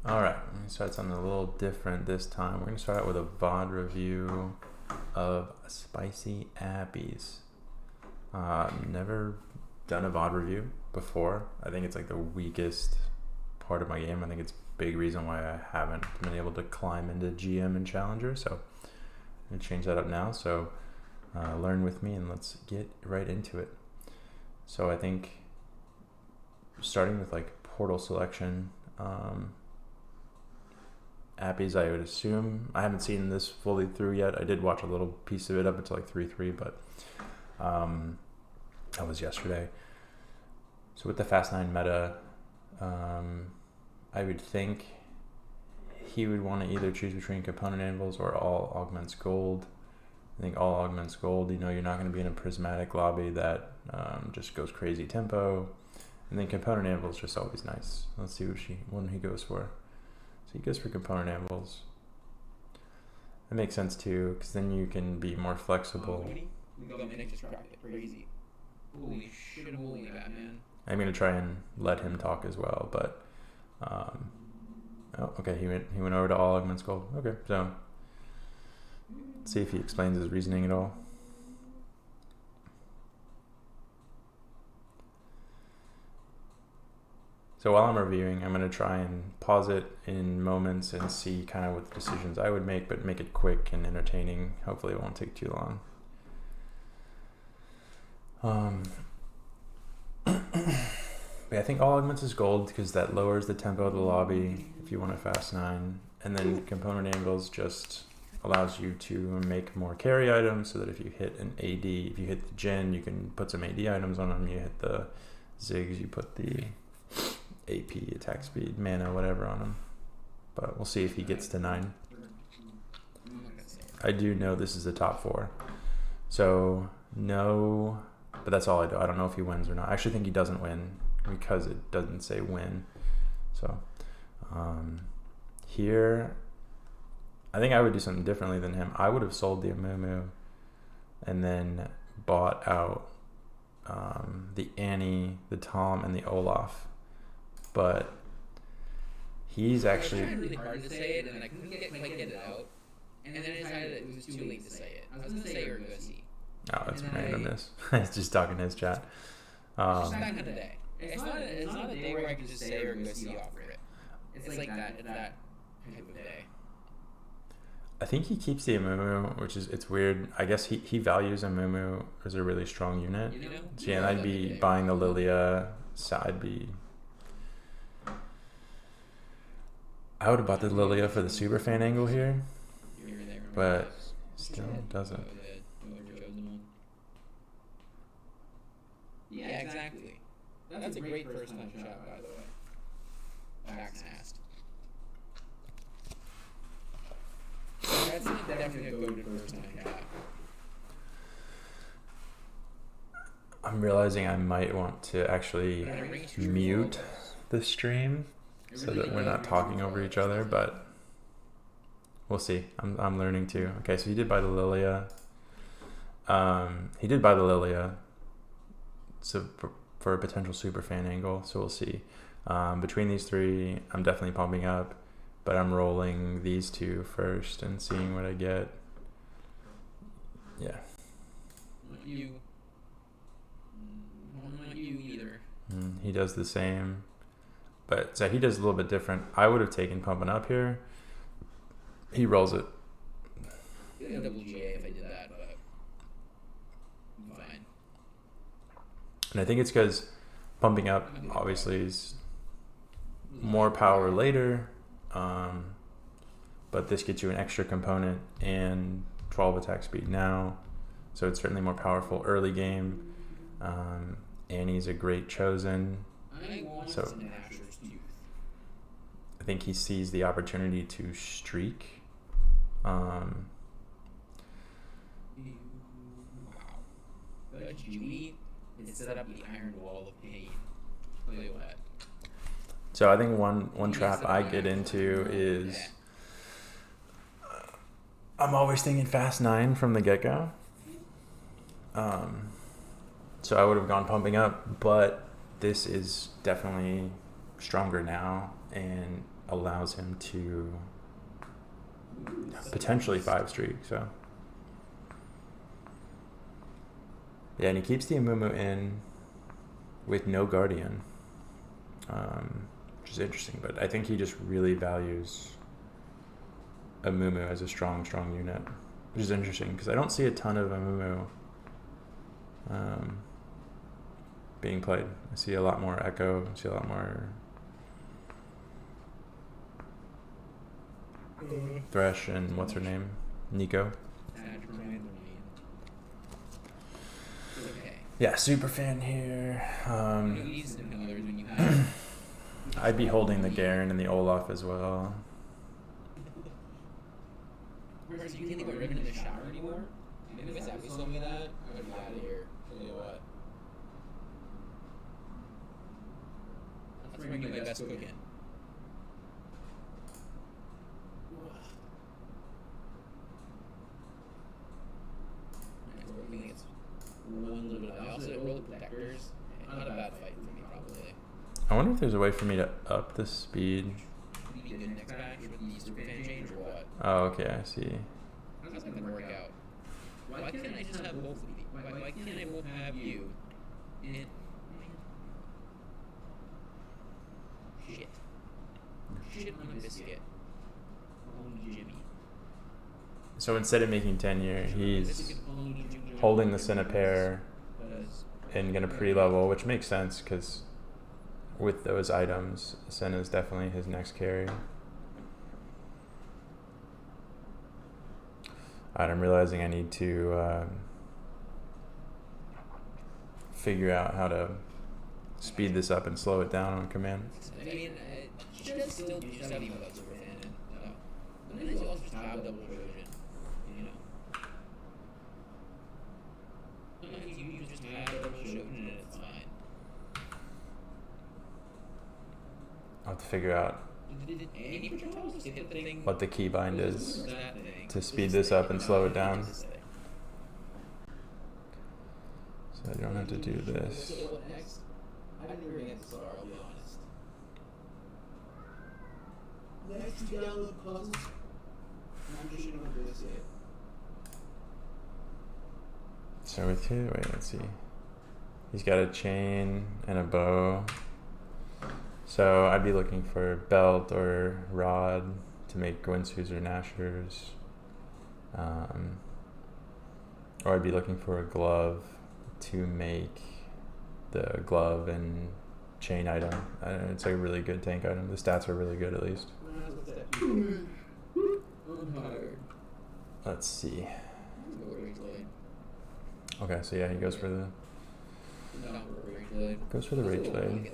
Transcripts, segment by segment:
Alright, I'm going to start something a little different this time. We're going to start out with a VOD review of Spicy Appies. Never done a VOD review before. I think it's like the weakest part of my game. I think it's a big reason why I haven't been able to climb into GM and Challenger. So I'm going to change that up now. So learn with me and let's get right into it. So I think starting with like portal selection, Appies, I would assume. I haven't seen this fully through yet. I did watch a little piece of it up until like 3-3, but that was yesterday. So with the Fast 9 meta, I would think he would want to either choose between component anvils or all augments gold. I think all augments gold, you know, you're not going to be in a prismatic lobby that just goes crazy tempo. And then component anvils just always nice. Let's see what he goes for. So he goes for component anvils. That makes sense too, because then you can be more flexible. Crazy. Holy shit, holy Batman. I'm going to try and let him talk as well, but oh, okay, he went over to all augments gold. Okay, so let's see if he explains his reasoning at all. So while I'm reviewing, I'm going to try and pause it in moments and see kind of what decisions I would make, but make it quick and entertaining. Hopefully it won't take too long. But I think all augments is gold because that lowers the tempo of the lobby if you want a fast 9. And then component anvils just allows you to make more carry items so that if you hit an AD, if you hit the gen, you can put some AD items on them. You hit the zigs, you put the AP, attack speed, mana, whatever on him. But we'll see if he gets to 9. I do know this is the top 4. So no, but that's all I do. I don't know if he wins or not. I actually think he doesn't win because it doesn't say win. So here, I think I would do something differently than him. I would have sold the Amumu and then bought out the Annie, the Tom, and the Olaf. But he's actually... I tried really hard to say it, and I couldn't quite get it out. And then I decided that it was too late to say it. I was going to say Urgosi. Oh, that's randomness. He's just talking his chat. It's just that kind of day. It's not a day where I can just say Urgosi off rip. It's like that type of day. I think he keeps the Amumu, which is, it's weird. I guess he values Amumu as a really strong unit. You know? So yeah, and I'd be buying the Lilia, so I would have bought the Lilia for the super fan angle here, but still doesn't. Yeah, exactly. That's a great first time shot, by the way. Back's asked. That's definitely a goated first time shot. I'm realizing I might want to actually mute the stream so that we're not talking over each other, but we'll see. I'm learning too. Okay, so he did buy the Lilia. He did buy the Lilia. So for a potential super fan angle, so we'll see. Between these three, I'm definitely pumping up, but I'm rolling these two first and seeing what I get. Yeah. Not you. Not you either. He does the same. But so he does a little bit different. I would have taken pumping up here. He rolls it. I'd double GA if I did that, but I'm fine. And I think it's because pumping up obviously is more power later, but this gets you an extra component and 12 attack speed now, so it's certainly more powerful early game. Annie's a great chosen, so I think he sees the opportunity to streak. Wow. But Judy is set up the iron wall of pain. Tell you what. So I think one trap I get into is I'm always thinking fast 9 from the get-go. So I would have gone pumping up, but this is definitely stronger now, and allows him to potentially 5 streak. So yeah, and he keeps the Amumu in with no Guardian, which is interesting. But I think he just really values Amumu as a strong unit, which is interesting because I don't see a ton of Amumu being played. I see a lot more Echo. I see a lot more Thresh and what's her name, Nico. Yeah, super fan here. I'd be holding the Garen and the Olaf as well. Do you think they got Riven in the shower anymore? Maybe if Appies told me that, I would be out of here. Tell you what. That's where I get my best cooking. I think it's one little bit. I also roll the protectors. Not a bad fight for me, probably. I wonder if there's a way for me to up the speed. Be good next match with the superfan change or what? Oh, okay, I see. How's that gonna work out? Why can't I just have both of you? Why can't I both have you? And shit on a biscuit. Only Jimmy. So instead of making 10 here, he's holding the Cinepair and gonna pre-level, which makes sense because with those items, Senna is definitely his next carry. Alright, I'm realizing I need to figure out how to speed this up and slow it down on command. I mean, she does still do stuff even without super fan. But then you also just have double Trojan, you know. Sometimes you just have double Trojan and it's fine. I'll have to figure out what the keybind is to speed this up and slow it down. So I don't have to do this. So what next? I didn't bring it to Star, I'll be honest. Next, you download puzzles. I'm just gonna do this yet. So with you, wait, let's see. He's got a chain and a bow. So I'd be looking for belt or rod to make Gwynsu's or Nashor's. Or I'd be looking for a glove to make the glove and chain item. It's a really good tank item. The stats are really good at least. I'm tired. Let's see. Okay, so yeah, he goes for the Rage Blade.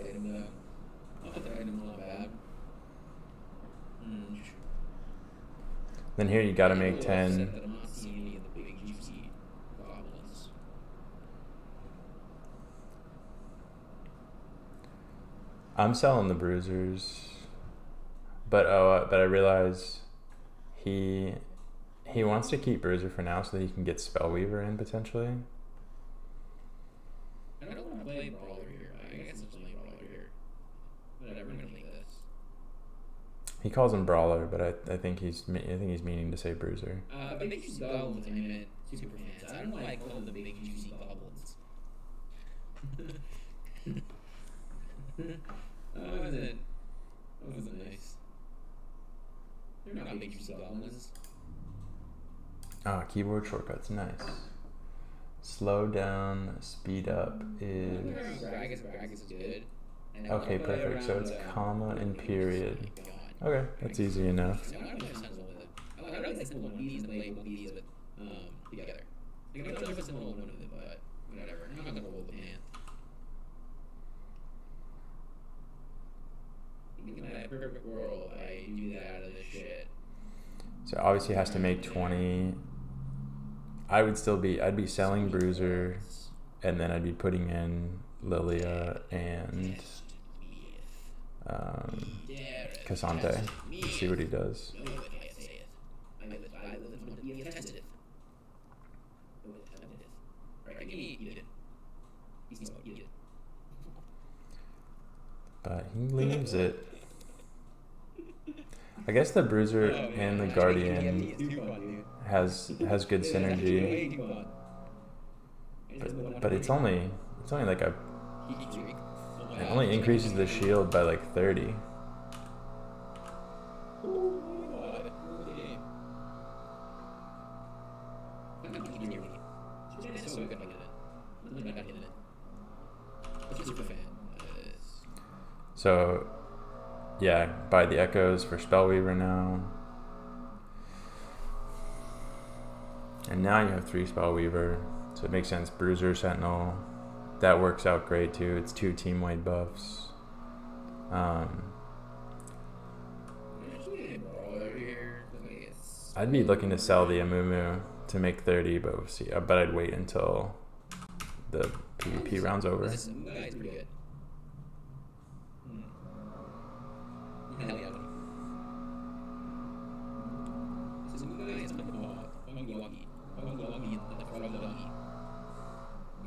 Then here you gotta make 10. I'm selling the bruisers, but I realize he wants to keep bruiser for now so that he can get Spellweaver in potentially. I don't want to play Brawler here. I guess it's only Brawler here. Whatever, I'm gonna make this. He calls him Brawler, but I think he's meaning to say Bruiser. Big juicy goblins, I meant super fans. I don't know why I call them the big juicy goblins. That wasn't nice. They're not big juicy goblins. Ah, keyboard shortcuts, nice. Slow down, speed up is... Gragas is good. Okay, perfect. So it's comma and period. Okay, that's easy enough. I don't think someone needs to play both these with together. You can only put someone one of them, but whatever. I'm not gonna hold the hand. In a perfect world, I do that out of this shit. So obviously has to make 20. I'd be selling Bruiser, and then I'd be putting in Lilia and Cassante to see what he does. But he leaves it. I guess the Bruiser Oh, and the man. Guardian It's too fun, dude. has good It's synergy, way too fun. but it's only like a Heat streak. Oh my it God, only it's increases the like- shield by like 30. Oh my God. Okay. I'm not keeping your lead. It's so good I get it. Nothing bad hit it. What's super fan? So yeah, buy the echoes for Spellweaver now. And now you have 3 Spellweaver, so it makes sense. Bruiser, Sentinel, that works out great too. It's 2 team-wide buffs. I'd be looking to sell the Amumu to make 30, but we'll see. I bet I'd wait until the PvP round's over. This guy's pretty good. Hell yeah. This guy is like Wongi. The frog of Wongi.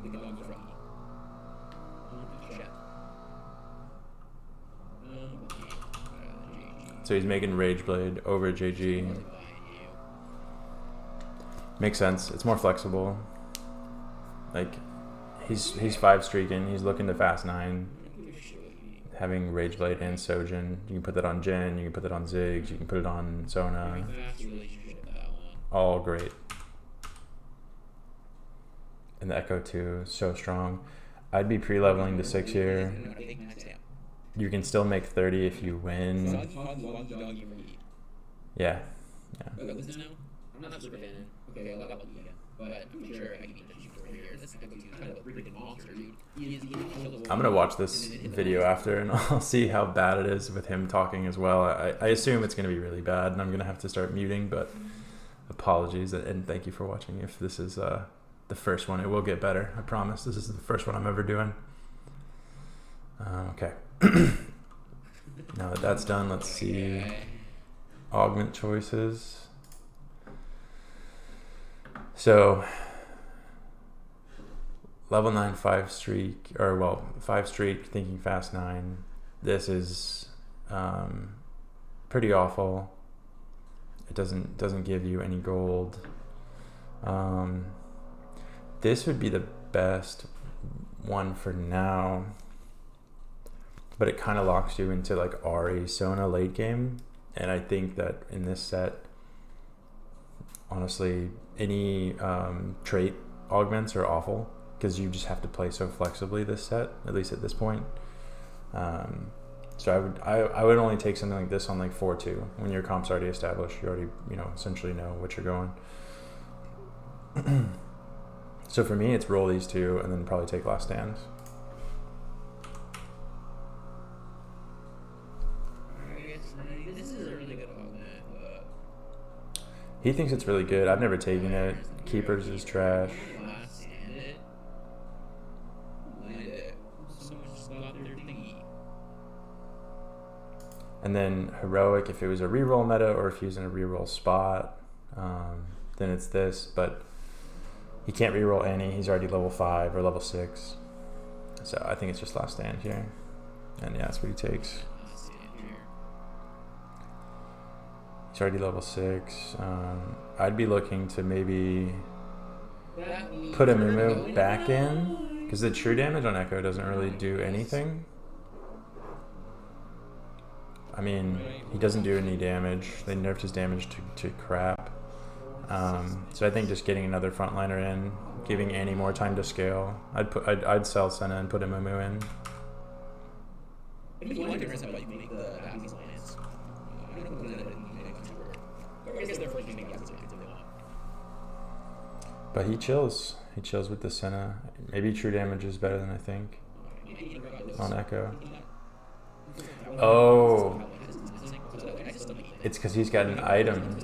The dog of Froggy. Shit. So he's making Rageblade over JG. Makes sense. It's more flexible. Like he's 5 streaking. He's looking to fast 9. Having Rageblade and Sojin, you can put that on Jhin. You can put that on Ziggs. You can put it on Sona. All great. And the Echo too, so strong. I'd be pre-leveling to 6 here. You can still make 30 if you win. Yeah. I'm not super fan. Okay, I'll level you again. But I'm sure I can beat you for here. This is kind of a freaking monster, dude. I'm gonna watch this video after and I'll see how bad it is with him talking as well. I assume it's gonna be really bad and I'm gonna have to start muting, but apologies and thank you for watching. If this is the first one, it will get better. I promise. This is the first one I'm ever doing. Okay. Now that that's done, let's see augment choices. So level 9 5 streak, or well 5 streak thinking fast 9. This is pretty awful. It doesn't give you any gold. This would be the best one for now, but it kind of locks you into like Ahri Sona late game, and I think that in this set, honestly, any trait augments are awful because you just have to play so flexibly this set, at least at this point. So I would only take something like this on like 4-2 when your comp's already established. You already essentially know what you're going. So for me, it's roll these 2 and then probably take Last Stand. This is a really good augment. He thinks it's really good. I've never taken it. Keepers is trash. And then Heroic, if it was a reroll meta or if he was in a reroll spot, then it's this. But he can't reroll any. He's already level 5 or level 6. So I think it's just Last Stand here. And yeah, that's what he takes. He's already level 6. I'd be looking to maybe put a Mumu back in, because the true damage on Echo doesn't really do anything. I mean, he doesn't do any damage. They nerfed his damage to crap. So I think just getting another frontliner in, giving Annie more time to scale. I'd sell Senna and put a Mumu in. If you want to how you make the Appies lines, I don't know that or I guess they're first making Appies lines if they want. But he chills. He chills with the Senna. Maybe true damage is better than I think on Echo. Oh, it's because he's got an item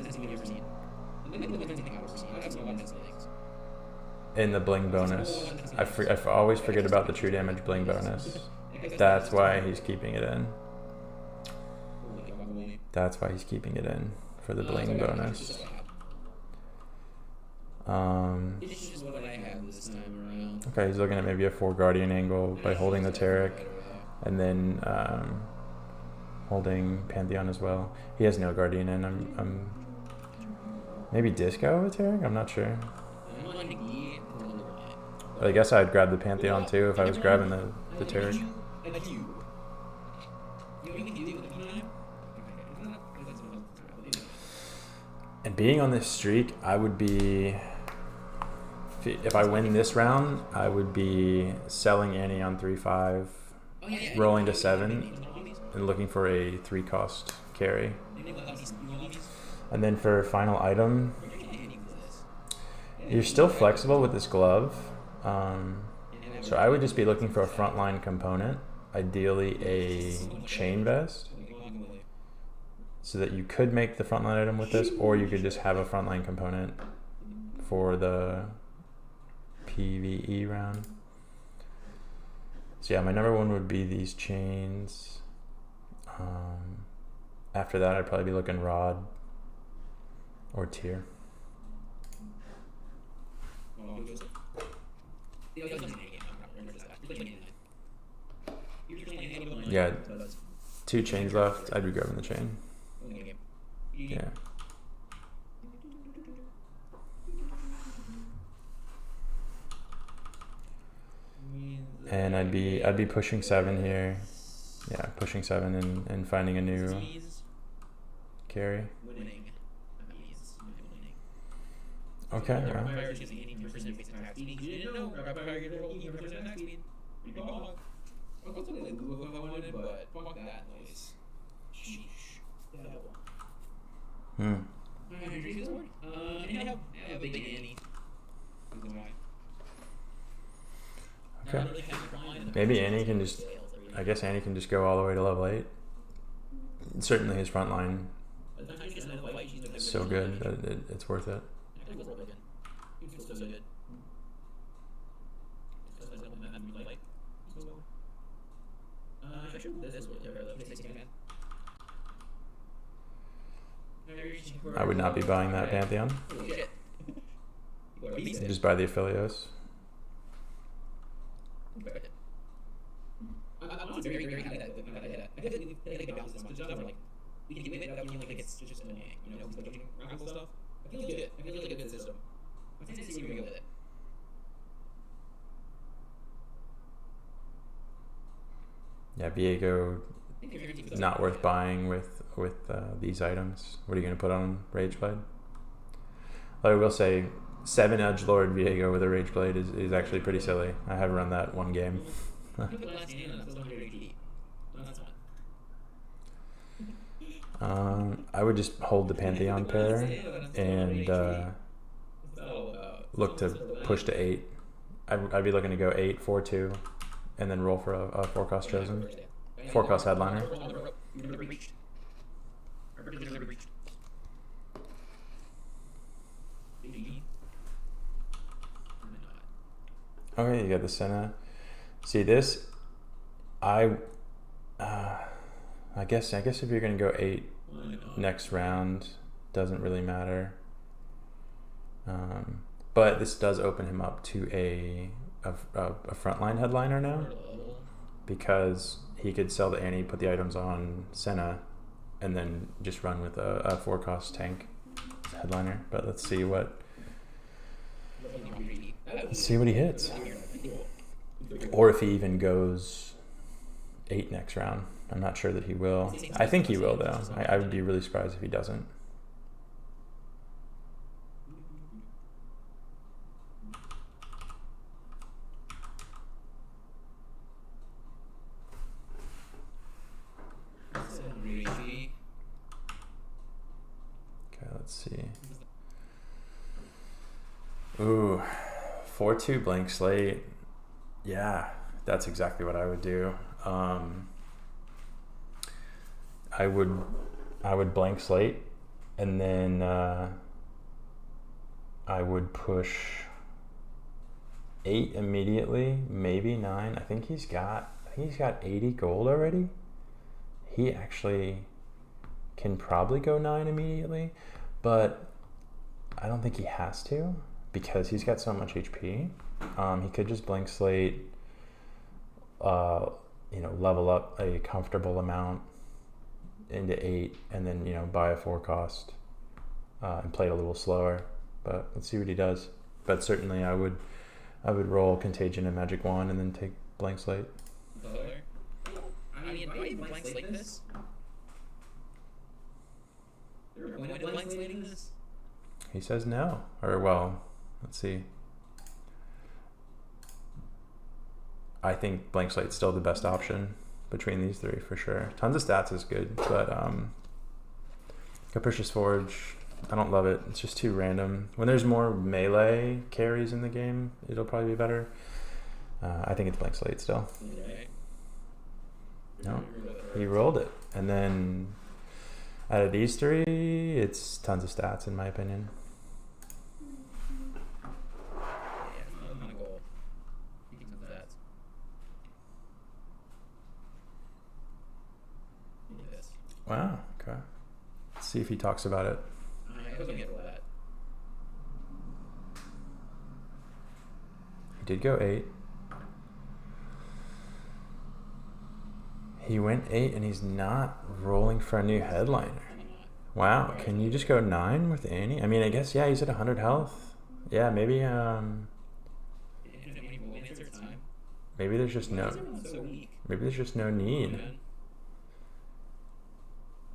in the bling bonus. I always forget about the true damage bling bonus. That's why he's keeping it in. That's why he's keeping it in for the bling bonus. Okay, he's looking at maybe a 4 Guardian angle by holding the Taric, and then holding Pantheon as well. He has no Guardian in. I'm maybe Disco with Tarek? I'm not sure. But I guess I'd grab the Pantheon too if I was grabbing the Tarek. And being on this streak, I would be, if I win this round, I would be selling Annie on 3-5, rolling to 7, and looking for a 3-cost carry. And then for final item, you're still flexible with this glove. So I would just be looking for a frontline component, ideally a chain vest, so that you could make the frontline item with this, or you could just have a frontline component for the PvE round. So yeah, my number one would be these chains. After that, I'd probably be looking rod or tier. Yeah, 2 chains left. I'd be grabbing the chain. Yeah. And I'd be pushing 7 here. Yeah, pushing 7 and finding a new carry. Okay. Yeah. Okay. Maybe Annie can just, I guess Annie can just go all the way to level 8. Certainly his front line is so good that it's worth it. I would not be buying that Pantheon. Just buy the Affilios. I'm very, very happy that I feel like we balance this much like we can do it without feeling like it's just annoying, you know, like getting radical stuff. I feel good. I feel like a good system. I think it's really good with it. Yeah, Viego, not worth buying with these items. What are you going to put on Rageblade? I will say, 7 Edgelord Viego with a Rageblade is actually pretty silly. I have run that one game. I would just hold the Pantheon pair and look to push to 8. I'd be looking to go 8, 4, 2, and then roll for a 4-cost chosen. 4-cost headliner. Okay, you got the Senna. See this? I guess if you're gonna go 8 next round, doesn't really matter. But this does open him up to a frontline headliner now, because he could sell the Annie, put the items on Senna, and then just run with a 4-cost tank headliner. But let's see what he hits, or if he even goes 8 next round. I'm not sure that he will. I think he will, though. I would be really surprised if he doesn't. Okay, let's see. Ooh, 4-2 blank slate. Yeah, that's exactly what I would do. I would blank slate, and then I would push 8 immediately, maybe 9. I think he's got 80 gold already. He actually can probably go 9 immediately, but I don't think he has to, because he's got so much HP. He could just blank slate, level up a comfortable amount, into 8 and then, you know, buy a 4 cost and play it a little slower. But let's see what he does. But certainly I would roll Contagion and Magic Wand and then take Blank Slate. I mean, why are you blank slating this? Is there a point of blank slating this? He says no. Or, well, let's see. I think Blank Slate's still the best option between these three for sure. Tons of Stats is good, but Capricious Forge, I don't love it. It's just too random. When there's more melee carries in the game, it'll probably be better. I think it's Blank Slate still. No, he rolled it. And then out of these three, it's tons of Stats in my opinion. Wow, okay. Let's see if he talks about it. He did go 8. He went 8 and he's not rolling for a new headliner. Wow, can you just go 9 with Annie? I mean, I guess, yeah, he's at 100 health. Yeah, maybe there's just no need.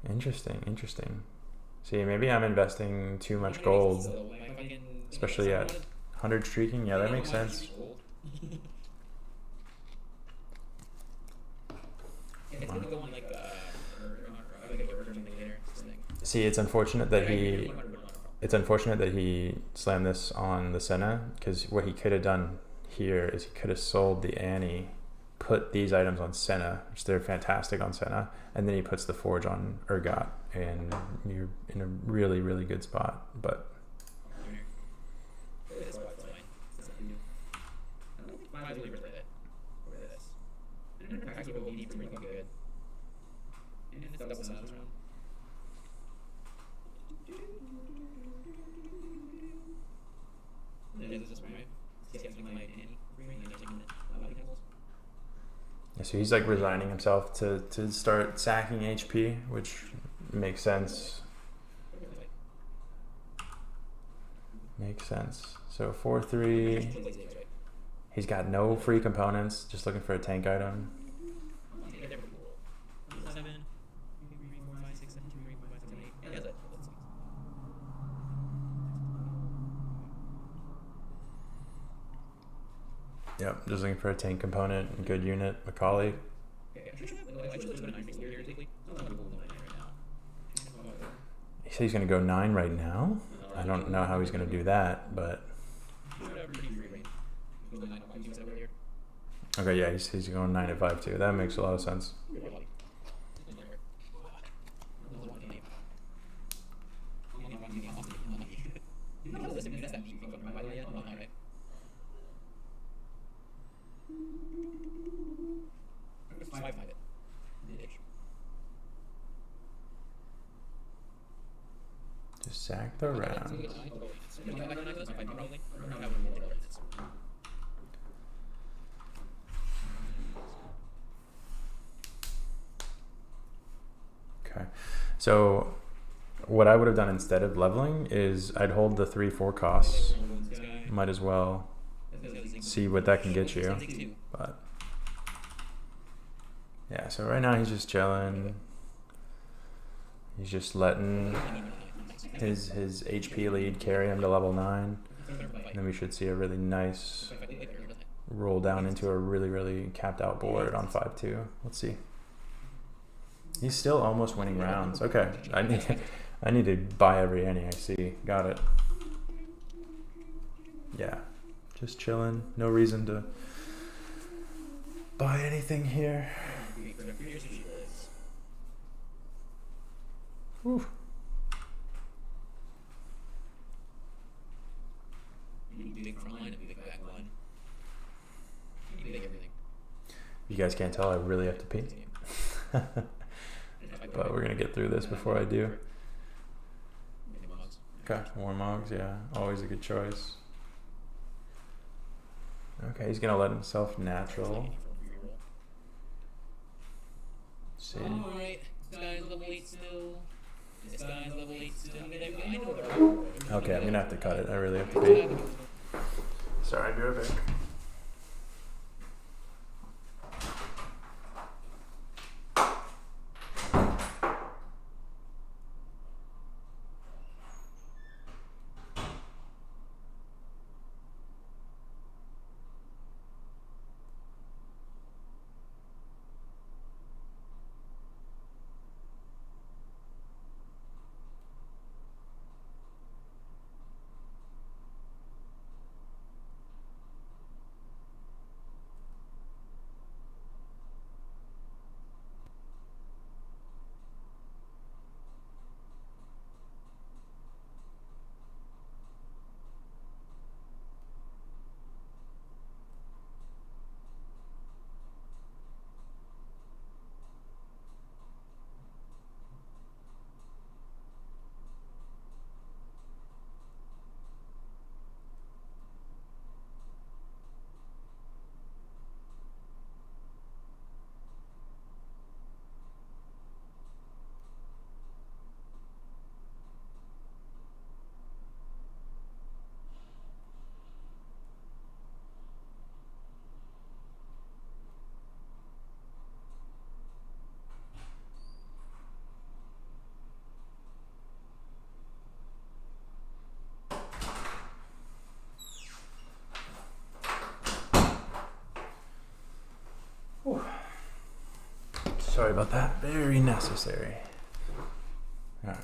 Interesting. See, maybe I'm investing too much gold, especially at 100 streaking. Yeah, that makes sense. See, it's unfortunate that he slammed this on the Senna, because what he could have done here is he could have sold the Annie, put these items on Senna, which they're fantastic on Senna, and then he puts the Forge on Urgot, and you're in a really, really good spot. But yeah, so he's like resigning himself to start sacking HP, which makes sense. So 4-3. He's got no free components, just looking for a tank item. Yep, just looking for a tank component, good unit, Macaulay. He said he's going to go 9 right now. I don't know how he's going to do that, but... Okay, yeah, he's going 9 at 5 too. That makes a lot of sense. Just sack the round. Okay, so what I would have done instead of leveling is I'd hold the 3-4 costs. Might as well see what that can get you. But yeah, so right now he's just chilling. He's just letting his HP lead carry him to level 9. And then we should see a really nice roll down into a really, really capped out board on 5-2. Let's see. He's still almost winning rounds. Okay, I need to buy every Annie I see. Got it. Yeah, just chilling. No reason to buy anything here. Whew. You guys can't tell I really have to pee. But we're gonna get through this before I do. Okay, Warmogs, yeah, always a good choice. Okay, he's gonna let himself natural. See. guy's level 8 still. This guy's level 8 still. I mean, I know they're all. Okay, I'm gonna have to cut it. I really have to pee. Sorry, I'll be right back. Whew. Sorry about that. Very necessary. Alright.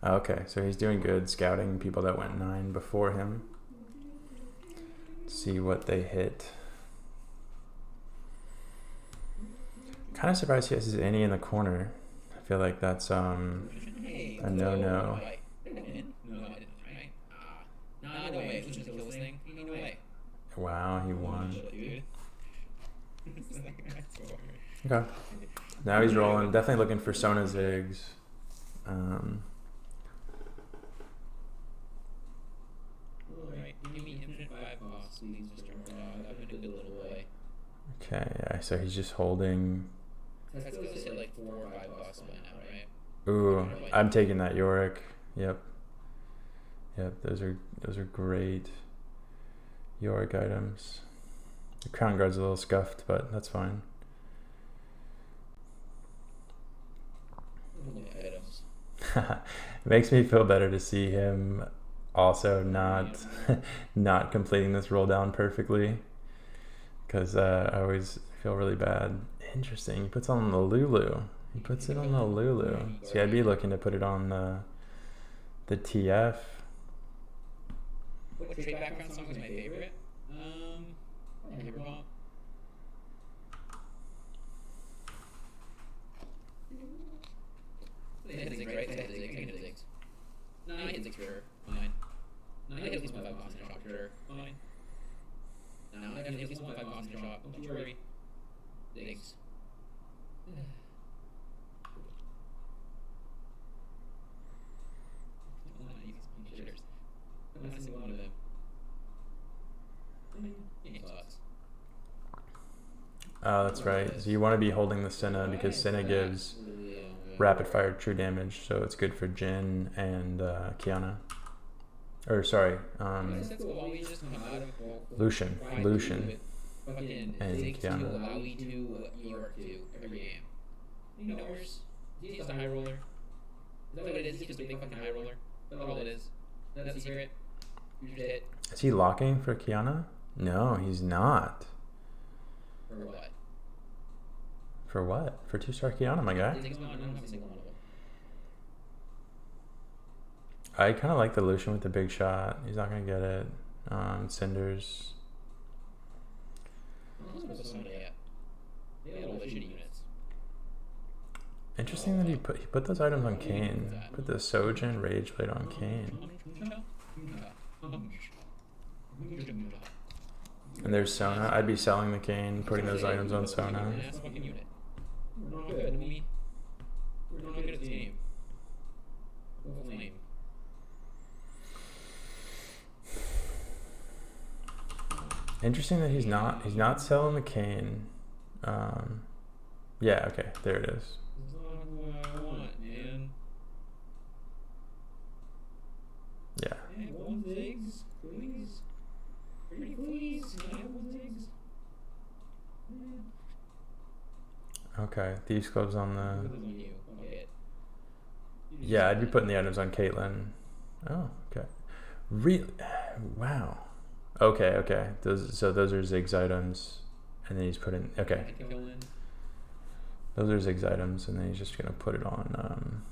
Okay, so he's doing good scouting people that went 9 before him. See what they hit. Kind of surprised he has his Annie in the corner. I feel like that's a no-no. No, I didn't, right? No way. It was just a kill this thing. No way. Wow, he won. Dude. Okay. Now he's rolling. Definitely looking for Sona Zigs. Alright, give me infinite 5 boss. Please just turn it on. I've been a good little way. Okay, yeah, so he's just holding. I still just hit like 4 or 5 boss by now, right? Ooh, I'm taking that Yorick. Yep. Yep, those are great Yorick items. The Crown Guard's a little scuffed, but that's fine. Items. Makes me feel better to see him also not completing this roll down perfectly, because I always feel really bad. Interesting. He puts on the Lulu. He puts it on the Lulu. See, I'd be looking to put it on the TF. What trade background song is my favorite? Hip-hop. They hit Ziggs, right? They hit Ziggs. I can hit Ziggs. No, I hit Ziggs for sure. Fine. No, I hit at least 1 5 boss in a shot for sure. Fine. No, I hit at least 1 5 boss in a shot. Don't you worry. Ziggs. Not a single one of them. Game sucks. Oh, that's right. So you want to be holding the Senna because Senna gives rapid fire true damage, so it's good for Jin and Kiana. Or sorry, Lucian and Kiana. Allow me to York to every game. You know, he's just a high roller. Is that what it is? He's just a big fucking high roller. That's all it is. That's the secret. You just hit. Is he locking for Kiana? No, he's not. For what? For what? For 2-star Kiana, my guy. I kind of like the Lucian with the big shot. He's not going to get it. Cinders. Interesting that he put those items on Kane. Put the Sojin Rage Blade on Kane. And there's Sona. I'd be selling the Kane, putting those items on Sona. We're not good. We're not good at this game. Flame. Interesting that he's not selling the cane. Yeah, okay, there it is. It's not who I want, man. Yeah. Hey, one zigs, please. Pretty please. Can I have one zigs? Okay, Thieves Club's on the. Put those on you. Okay. Yeah, I'd be putting the items on Caitlyn. Oh, okay. Really? Wow. Okay. Those are Ziggs items, and then he's putting. Okay. Those are Ziggs items, and then he's just gonna put it on.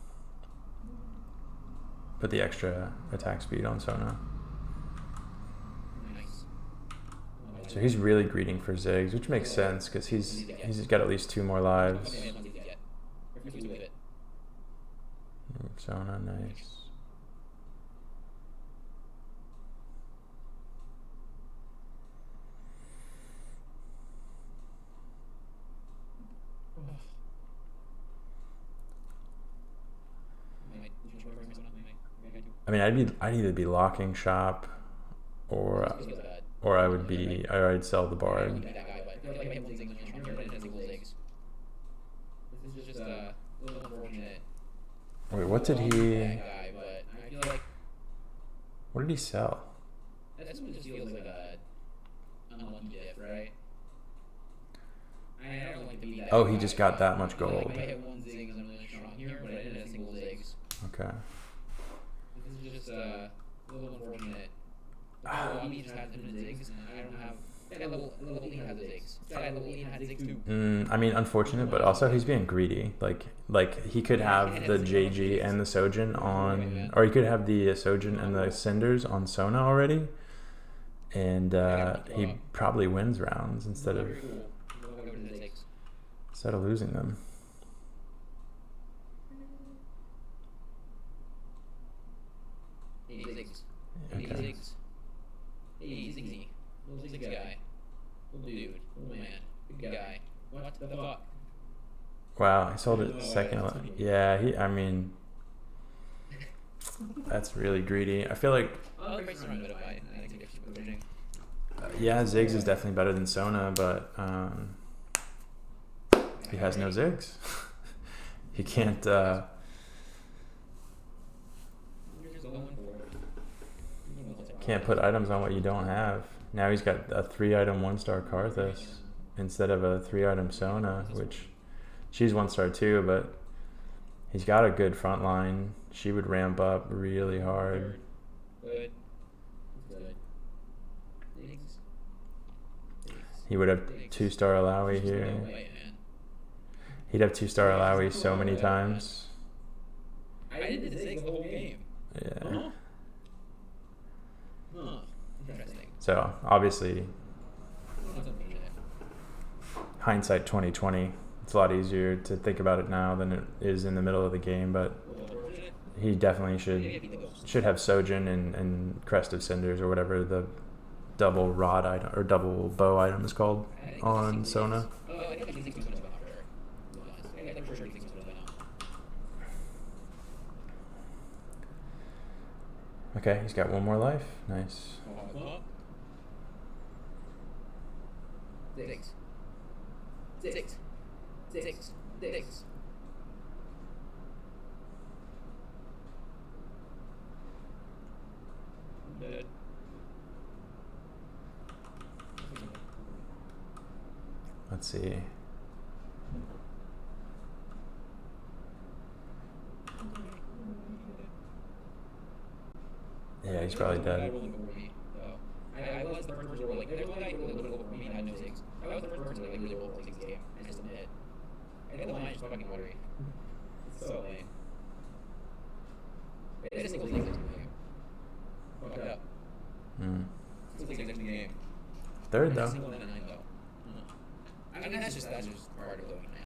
Put the extra attack speed on Sona. Nice. So he's really greeting for Ziggs, which makes sense because he's got at least 2 more lives. Sona, nice. I mean, I'd either be locking shop, or I'd sell the bard. Wait, what did he? What did he sell? That's what just feels like a unlucky diff, right? I don't like to be that. Oh, he just got that much gold. I hit one zig and I'm really strong here, but I didn't hit a single zigs. Okay. This is just a little unfortunate. He just has infinite zigs, and I don't have. Level 8 has zigs. Level 8 has zigs too. I mean, unfortunate, but also he's being greedy. Like he could have the JG and the Sojin on, or he could have the Sojin and the Cinders on Sona already, and he probably wins rounds instead of losing them. Okay. Hey, Ziggy. Little Zig guy. Little dude. Little man. Good guy. What the fuck? Wow, I sold it second. Yeah, I mean, that's really greedy. I feel like. Yeah, Ziggs is definitely better than Sona, but he has no Ziggs. He can't. Can't put items on what you don't have. Now he's got a 3-item 1-star Karthus instead of a 3-item Sona, which she's 1-star too, but he's got a good front line. She would ramp up really hard. He would have 2-star Alawi here. He'd have 2-star Alawi so many times. I didn't zig the whole game. Yeah. Huh. Interesting. So obviously, hindsight 2020. It's a lot easier to think about it now than it is in the middle of the game, but he definitely should have Sojin and Crest of Cinders or whatever the double rod item or double bow item is called on Sona. Okay, he's got 1 more life. Nice. Six. Dead. Let's see. Yeah, he's probably dead. I was the first person to roll, like, there's one guy who really rolled over me and I had no zigs. I was the first person to, like, really roll for 6 game. I just admit it. I got the line just fucking watery. It's so lame. Wait, I just single zigs in the game. Fucked up. Single zigs in the game. Third, though. Single 9 though. I mean, that's just part of going